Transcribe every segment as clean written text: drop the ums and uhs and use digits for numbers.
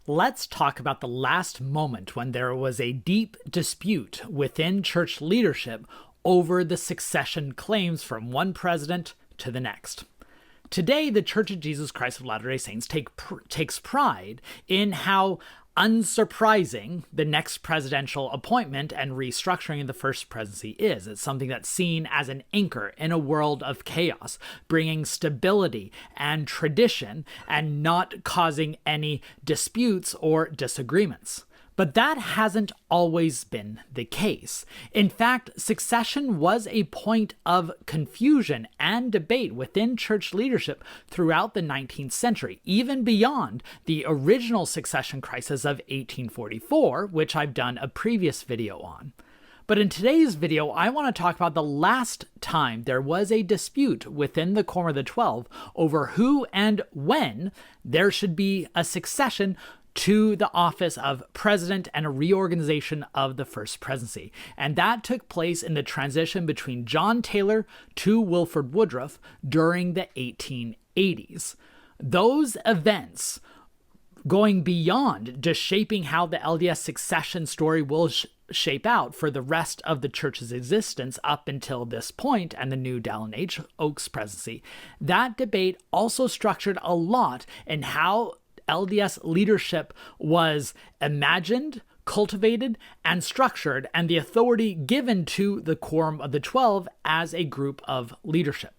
Let's talk about the last moment when there was a deep dispute within church leadership over the succession claims from one president to the next. Today, the Church of Jesus Christ of Latter-day Saints takes pride in how unsurprising the next presidential appointment and restructuring of the First Presidency is. It's something that's seen as an anchor in a world of chaos, bringing stability and tradition and not causing any disputes or disagreements. But that hasn't always been the case. In fact, succession was a point of confusion and debate within church leadership throughout the 19th century, even beyond the original succession crisis of 1844, which I've done a previous video on. But in today's video, I want to talk about the last time there was a dispute within the Quorum of the 12 over who and when there should be a succession to the office of president and a reorganization of the First Presidency. And that took place in the transition between John Taylor to Wilford Woodruff during the 1880s. Those events, going beyond just shaping how the LDS succession story will shape out for the rest of the church's existence up until this point and the new Dallin H. Oaks presidency, that debate also structured a lot in how LDS leadership was imagined, cultivated, and structured, and the authority given to the Quorum of the 12 as a group of leadership.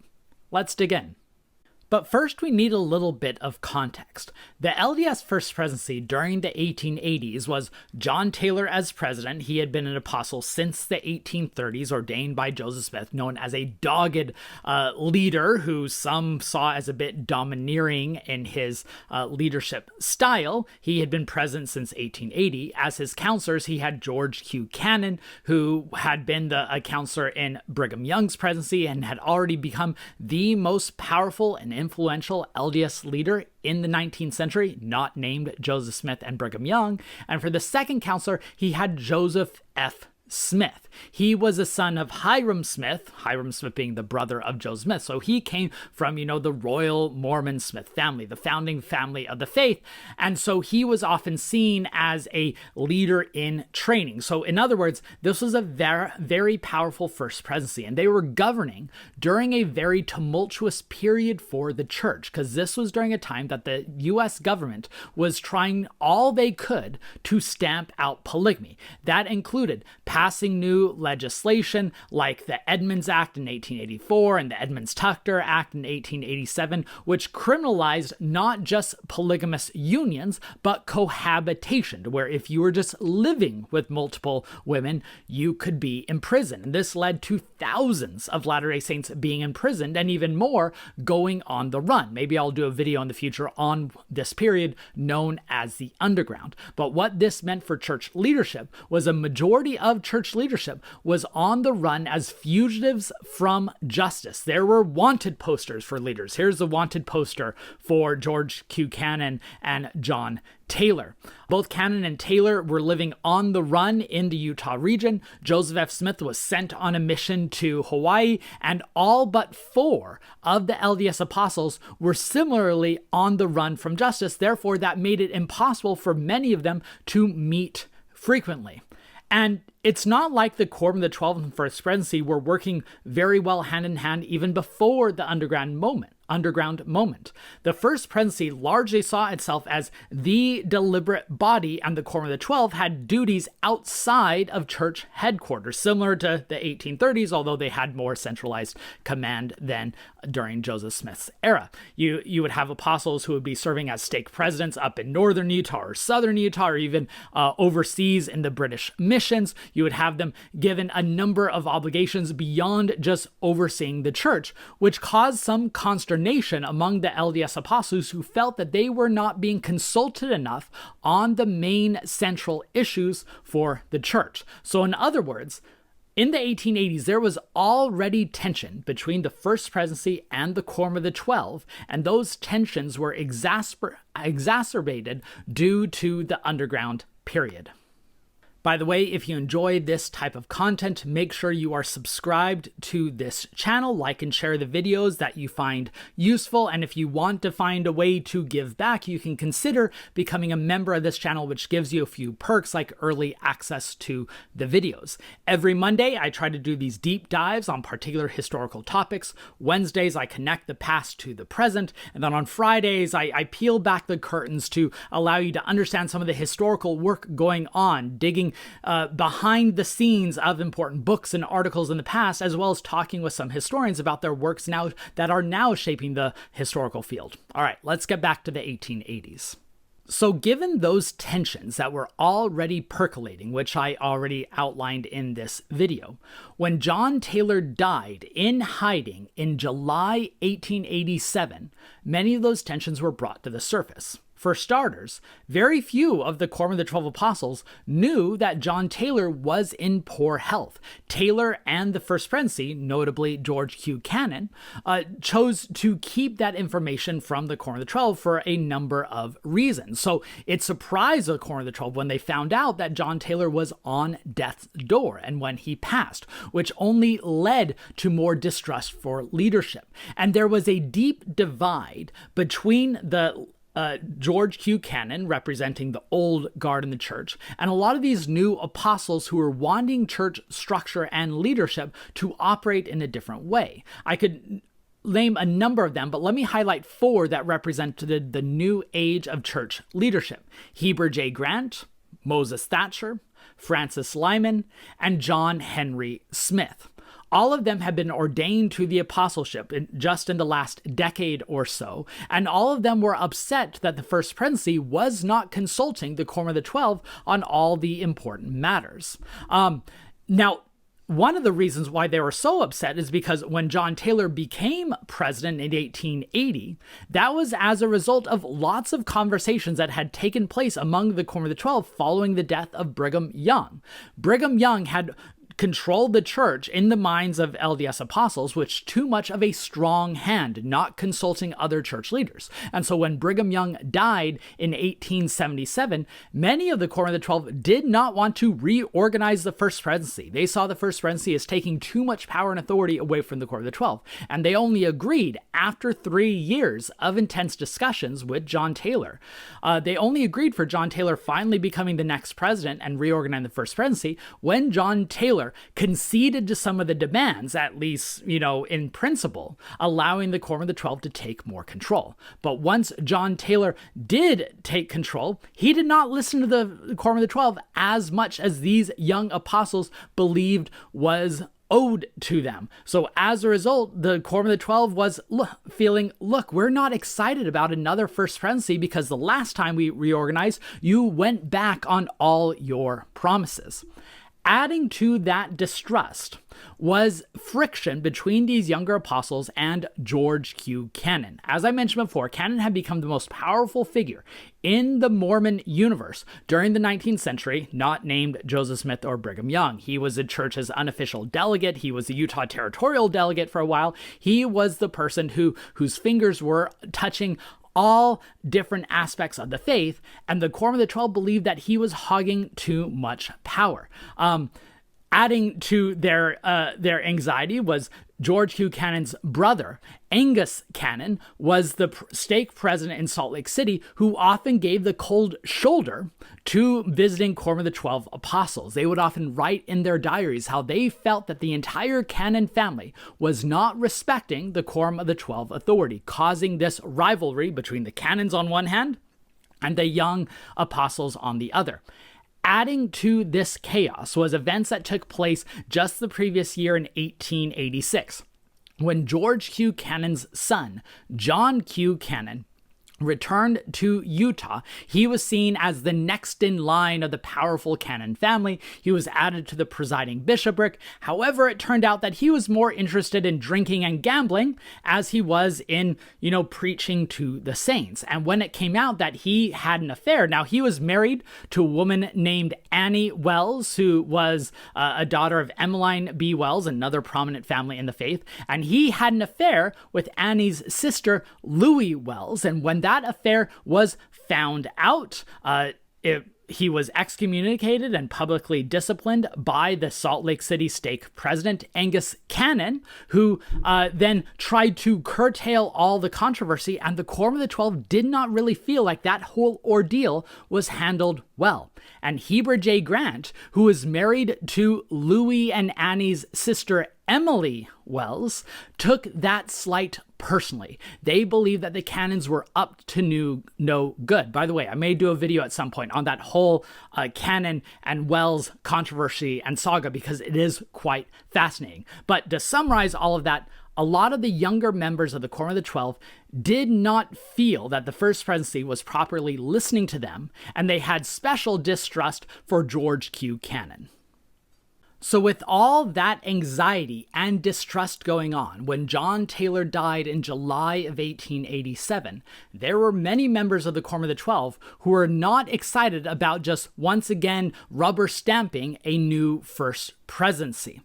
Let's dig in. But first, we need a little bit of context. The LDS First Presidency during the 1880s was John Taylor as president. He had been an apostle since the 1830s, ordained by Joseph Smith, known as a dogged leader who some saw as a bit domineering in his leadership style. He had been president since 1880. As his counselors, he had George Q. Cannon, who had been a counselor in Brigham Young's presidency and had already become the most powerful and influential LDS leader in the 19th century, not named Joseph Smith and Brigham Young. And for the second counselor, he had Joseph F. Smith. He was a son of Hiram Smith being the brother of Joseph Smith. So he came from, the royal Mormon Smith family, the founding family of the faith. And so he was often seen as a leader in training. So in other words, this was a very, very powerful First Presidency, and they were governing during a very tumultuous period for the church, because this was during a time that the U.S. government was trying all they could to stamp out polygamy. That included passing new legislation like the Edmunds Act in 1884 and the Edmunds-Tucker Act in 1887, which criminalized not just polygamous unions, but cohabitation, where if you were just living with multiple women, you could be imprisoned. And this led to thousands of Latter-day Saints being imprisoned and even more going on the run. Maybe I'll do a video in the future on this period known as the Underground. But what this meant for church leadership was a majority of church leadership was on the run as fugitives from justice. There were wanted posters for leaders. Here's the wanted poster for George Q. Cannon and John Taylor. Both Cannon and Taylor were living on the run in the Utah region. Joseph F. Smith was sent on a mission to Hawaii, and all but 4 of the LDS apostles were similarly on the run from justice. Therefore, that made it impossible for many of them to meet frequently. And it's not like the Quorum of the 12 and First Presidency were working very well hand in hand even before the underground moment. The First Presidency largely saw itself as the deliberate body, and the Quorum of the 12 had duties outside of church headquarters, similar to the 1830s, although they had more centralized command than during Joseph Smith's era. You would have apostles who would be serving as stake presidents up in northern Utah or southern Utah, or even overseas in the British missions. You would have them given a number of obligations beyond just overseeing the church, which caused some consternation among the LDS apostles who felt that they were not being consulted enough on the main central issues for the church. So in other words, in the 1880s, there was already tension between the First Presidency and the Quorum of the 12, and those tensions were exacerbated due to the Underground period. By the way, if you enjoy this type of content, make sure you are subscribed to this channel, like and share the videos that you find useful. And if you want to find a way to give back, you can consider becoming a member of this channel, which gives you a few perks like early access to the videos. Every Monday, I try to do these deep dives on particular historical topics. Wednesdays, I connect the past to the present. And then on Fridays, I peel back the curtains to allow you to understand some of the historical work going on, digging behind the scenes of important books and articles in the past, as well as talking with some historians about their works now that are now shaping the historical field. All right, let's get back to the 1880s. So given those tensions that were already percolating, which I already outlined in this video, when John Taylor died in hiding in July 1887, many of those tensions were brought to the surface. For starters, very few of the Quorum of the 12 Apostles knew that John Taylor was in poor health. Taylor and the First Presidency, notably George Q. Cannon, chose to keep that information from the Quorum of the 12 for a number of reasons. So it surprised the Quorum of the 12 when they found out that John Taylor was on death's door and when he passed, which only led to more distrust for leadership. And there was a deep divide between the George Q. Cannon, representing the old guard in the church, and a lot of these new apostles who were wanting church structure and leadership to operate in a different way. I could name a number of them, but let me highlight four that represented the new age of church leadership: Heber J. Grant, Moses Thatcher, Francis Lyman, and John Henry Smith. All of them have been ordained to the apostleship just in the last decade or so, and all of them were upset that the First Presidency was not consulting the Quorum of the 12 on all the important matters. Now, one of the reasons why they were so upset is because when John Taylor became president in 1880, that was as a result of lots of conversations that had taken place among the Quorum of the 12 following the death of Brigham Young. Brigham Young had controlled the church in the minds of LDS apostles, which too much of a strong hand, not consulting other church leaders. And so when Brigham Young died in 1877, many of the Quorum of the 12 did not want to reorganize the First Presidency. They saw the First Presidency as taking too much power and authority away from the Quorum of the 12. And they only agreed after 3 years of intense discussions with John Taylor. They only agreed for John Taylor finally becoming the next president and reorganizing the First Presidency when John Taylor conceded to some of the demands, at least, in principle, allowing the Quorum of the 12 to take more control. But once John Taylor did take control, he did not listen to the Quorum of the 12 as much as these young apostles believed was owed to them. So as a result, the Quorum of the 12 was feeling, look, we're not excited about another First Presidency because the last time we reorganized, you went back on all your promises. Adding to that distrust was friction between these younger apostles and George Q. Cannon. As I mentioned before, Cannon had become the most powerful figure in the Mormon universe during the 19th century, not named Joseph Smith or Brigham Young. He was the church's unofficial delegate. He was the Utah territorial delegate for a while. He was the person whose fingers were touching all different aspects of the faith, and the Quorum of the 12 believed that he was hogging too much power. Adding to their anxiety was George Q. Cannon's brother, Angus Cannon, was the stake president in Salt Lake City, who often gave the cold shoulder to visiting Quorum of the 12 apostles. They would often write in their diaries how they felt that the entire Cannon family was not respecting the Quorum of the 12 authority, causing this rivalry between the Cannons on one hand and the young apostles on the other. Adding to this chaos was events that took place just the previous year in 1886, when George Q. Cannon's son, John Q. Cannon, returned to Utah. He was seen as the next in line of the powerful Cannon family. He was added to the presiding bishopric. However, it turned out that he was more interested in drinking and gambling as he was in, preaching to the saints. And when it came out that he had an affair, now he was married to a woman named Annie Wells, who was a daughter of Emmeline B. Wells, another prominent family in the faith. And he had an affair with Annie's sister, Louis Wells. And when that affair was found out, it He was excommunicated and publicly disciplined by the Salt Lake City stake president, Angus Cannon, who then tried to curtail all the controversy, and the Quorum of the 12 did not really feel like that whole ordeal was handled well. And Heber J. Grant, who was married to Louis and Annie's sister Emily Wells, took that slight personally. They believed that the canons were up to no good. By the way, I may do a video at some point on that whole Cannon and Wells controversy and saga, because it is quite fascinating. But to summarize all of that, a lot of the younger members of the Quorum of the 12 did not feel that the First Presidency was properly listening to them, and they had special distrust for George Q. Cannon. So with all that anxiety and distrust going on, when John Taylor died in July of 1887, there were many members of the Quorum of the 12 who were not excited about just once again rubber stamping a new First Presidency.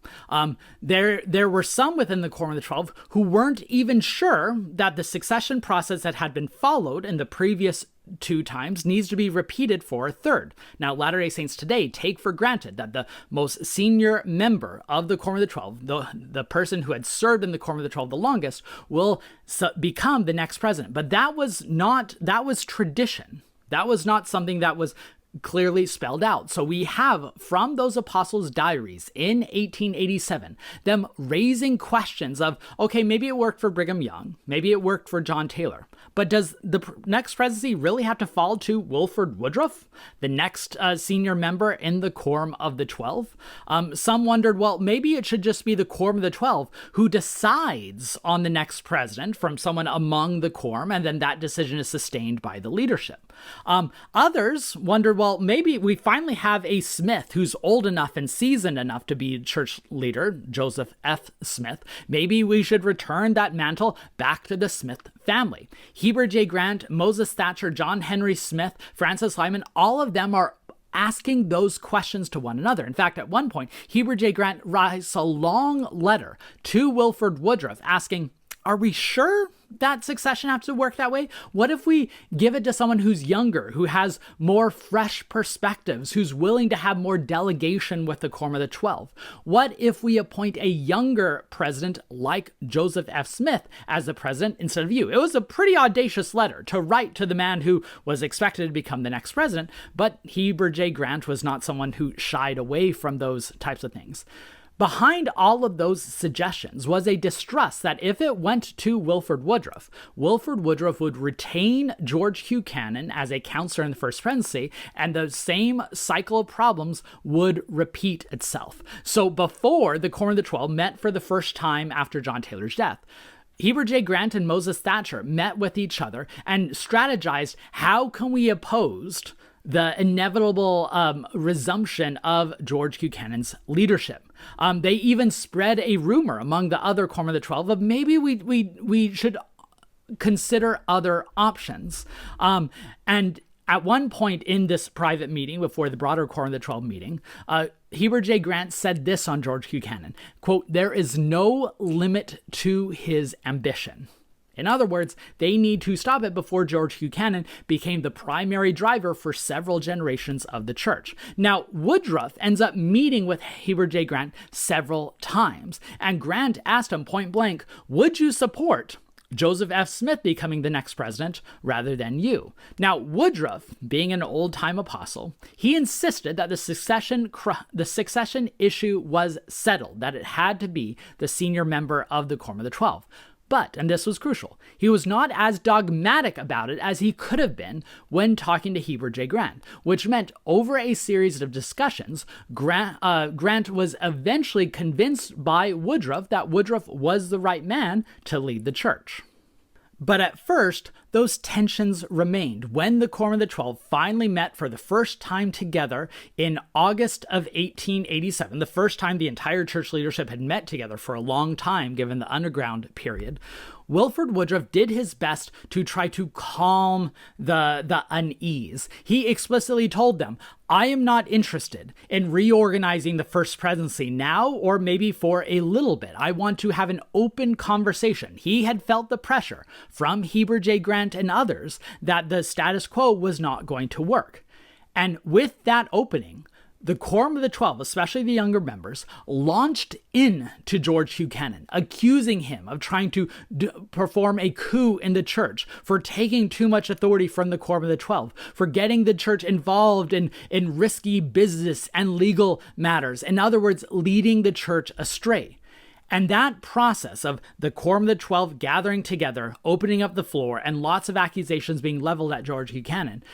There were some within the Quorum of the 12 who weren't even sure that the succession process that had been followed in the previous 2 times needs to be repeated for a third. Now, Latter-day Saints today take for granted that the most senior member of the Quorum of the 12, the person who had served in the Quorum of the 12 the longest, will become the next president. But that was tradition. That was not something that was clearly spelled out. So we have from those apostles' diaries in 1887, them raising questions of, okay, maybe it worked for Brigham Young, maybe it worked for John Taylor, but does the next presidency really have to fall to Wilford Woodruff, the next senior member in the Quorum of the 12? Some wondered, well, maybe it should just be the Quorum of the 12 who decides on the next president from someone among the Quorum, and then that decision is sustained by the leadership. Others wondered, well, maybe we finally have a Smith who's old enough and seasoned enough to be church leader, Joseph F. Smith. Maybe we should return that mantle back to the Smith family. Heber J. Grant, Moses Thatcher, John Henry Smith, Francis Lyman, all of them are asking those questions to one another. In fact, at one point, Heber J. Grant writes a long letter to Wilford Woodruff asking, are we sure that succession has to work that way? What if we give it to someone who's younger, who has more fresh perspectives, who's willing to have more delegation with the Quorum of the 12? What if we appoint a younger president like Joseph F. Smith as the president instead of you? It was a pretty audacious letter to write to the man who was expected to become the next president, but Heber J. Grant was not someone who shied away from those types of things. Behind all of those suggestions was a distrust that if it went to Wilford Woodruff would retain George Q. Cannon as a counselor in the First Presidency, and the same cycle of problems would repeat itself. So before the Quorum of the 12 met for the first time after John Taylor's death, Heber J. Grant and Moses Thatcher met with each other and strategized, how can we oppose the inevitable resumption of George Q. Cannon's leadership? They even spread a rumor among the other Quorum of the 12 of maybe we should consider other options. And at one point in this private meeting before the broader Quorum of the 12 meeting, Heber J. Grant said this on George Q. Cannon, quote, "There is no limit to his ambition." In other words, they need to stop it before George Q. Cannon became the primary driver for several generations of the church. Now, Woodruff ends up meeting with Heber J. Grant several times, and Grant asked him point blank, would you support Joseph F. Smith becoming the next president rather than you? Now, Woodruff, being an old-time apostle, he insisted that the succession issue was settled, that it had to be the senior member of the Quorum of the 12. But, and this was crucial, he was not as dogmatic about it as he could have been when talking to Heber J. Grant, which meant over a series of discussions, Grant was eventually convinced by Woodruff that Woodruff was the right man to lead the church. But at first, those tensions remained when the Quorum of the 12 finally met for the first time together in August of 1887, the first time the entire church leadership had met together for a long time given the underground period. Wilford Woodruff did his best to try to calm the unease. He explicitly told them, I am not interested in reorganizing the First Presidency now or maybe for a little bit. I want to have an open conversation. He had felt the pressure from Heber J. Grant and others that the status quo was not going to work. And with that opening, the Quorum of the 12, especially the younger members, launched into George Buchanan, accusing him of trying to perform a coup in the church, for taking too much authority from the Quorum of the 12, for getting the church involved in risky business and legal matters. In other words, leading the church astray. And that process of the Quorum of the 12 gathering together, opening up the floor, and lots of accusations being leveled at George Buchanan,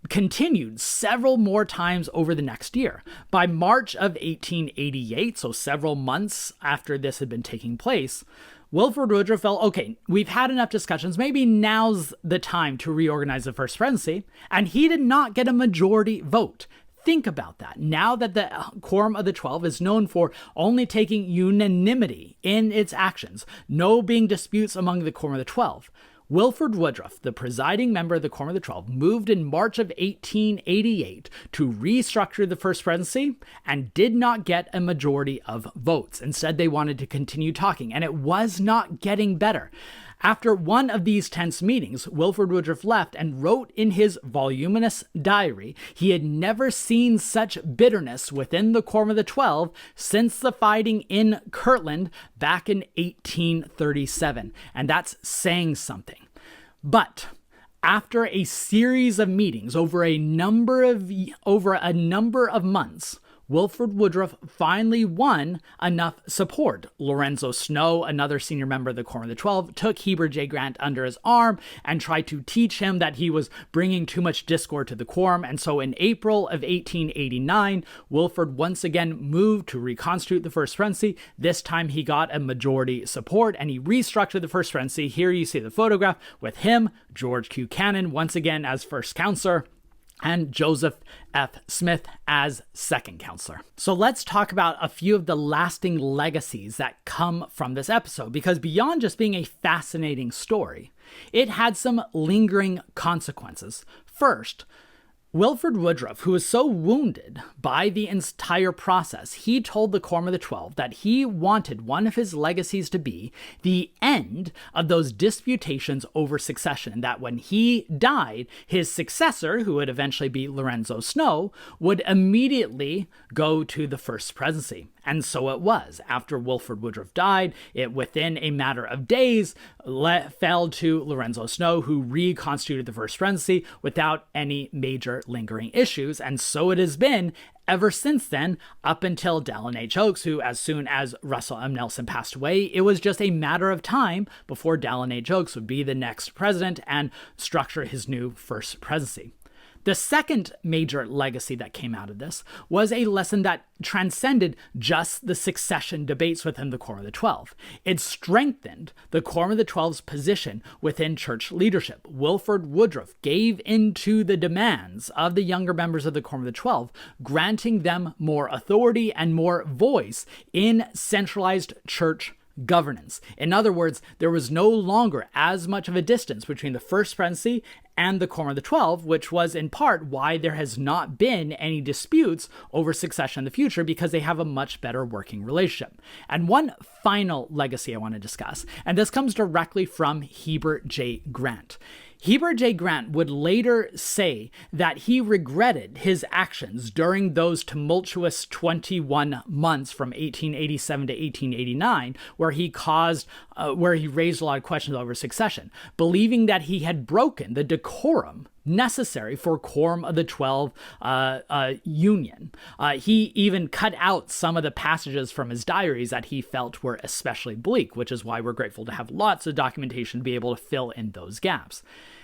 continued several more times over the next year. By March of 1888, so several months after this had been taking place, Wilford Woodruff felt, okay, we've had enough discussions. Maybe now's the time to reorganize the First Presidency. And he did not get a majority vote. Think about that. Now that the Quorum of the 12 is known for only taking unanimity in its actions, no being disputes among the Quorum of the 12, Wilford Woodruff, the presiding member of the Quorum of the 12, moved in March of 1888 to restructure the First Presidency and did not get a majority of votes. Instead, they wanted to continue talking, and it was not getting better. After one of these tense meetings, Wilford Woodruff left and wrote in his voluminous diary he had never seen such bitterness within the Quorum of the 12 since the fighting in Kirtland back in 1837. And that's saying something. But after a series of meetings over a number of months, Wilford Woodruff finally won enough support. Lorenzo Snow, another senior member of the Quorum of the 12, took Heber J. Grant under his arm and tried to teach him that he was bringing too much discord to the Quorum. And so in April of 1889, Wilford once again moved to reconstitute the First Presidency. This time he got a majority support and he restructured the First Presidency. Here you see the photograph with him, George Buchanan, once again as first counselor, and Joseph F. Smith as second counselor. So let's talk about a few of the lasting legacies that come from this episode, because beyond just being a fascinating story, it had some lingering consequences. First, Wilford Woodruff, who was so wounded by the entire process, he told the Quorum of the 12 that he wanted one of his legacies to be the end of those disputations over succession, and that when he died, his successor, who would eventually be Lorenzo Snow, would immediately go to the First Presidency. And so it was. After Wilford Woodruff died, it within a matter of days fell to Lorenzo Snow, who reconstituted the First Presidency without any major lingering issues. And so it has been ever since then, up until Dallin H. Oaks, who, as soon as Russell M. Nelson passed away, it was just a matter of time before Dallin H. Oaks would be the next president and structure his new First Presidency. The second major legacy that came out of this was a lesson that transcended just the succession debates within the Quorum of the 12. It strengthened the Quorum of the 12's position within church leadership. Wilford Woodruff gave into the demands of the younger members of the Quorum of the 12, granting them more authority and more voice in centralized church governance. In other words, there was no longer as much of a distance between the First Presidency and the Quorum of the 12, which was in part why there has not been any disputes over succession in the future, because they have a much better working relationship. And one final legacy I want to discuss, and this comes directly from Heber J. Grant. Heber J. Grant would later say that he regretted his actions during those tumultuous 21 months from 1887 to 1889, where he raised a lot of questions over succession, believing that he had broken the decorum necessary for Quorum of the 12 union. He even cut out some of the passages from his diaries that he felt were especially bleak, which is why we're grateful to have lots of documentation to be able to fill in those gaps.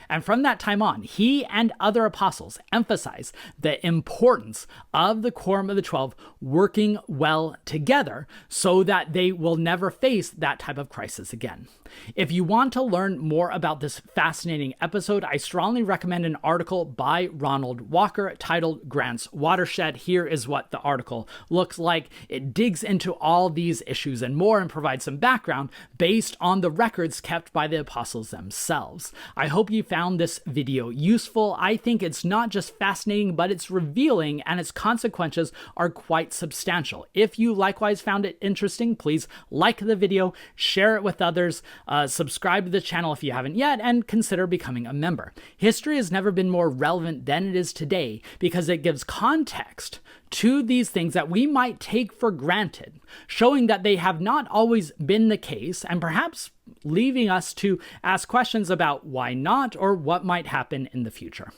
And from that time on, he and other apostles emphasized the importance of the Quorum of the 12 working well together so that they will never face that type of crisis again. If you want to learn more about this fascinating episode, I strongly recommend an article by Ronald Walker titled Grant's Watershed. Here is what the article looks like. It digs into all these issues and more and provides some background based on the records kept by the apostles themselves. I hope you found found this video useful. I think it's not just fascinating, but it's revealing, and its consequences are quite substantial. If you likewise found it interesting, please like the video, share it with others, subscribe to the channel if you haven't yet, and consider becoming a member. History has never been more relevant than it is today because it gives context to these things that we might take for granted, showing that they have not always been the case, and perhaps leaving us to ask questions about why not or what might happen in the future.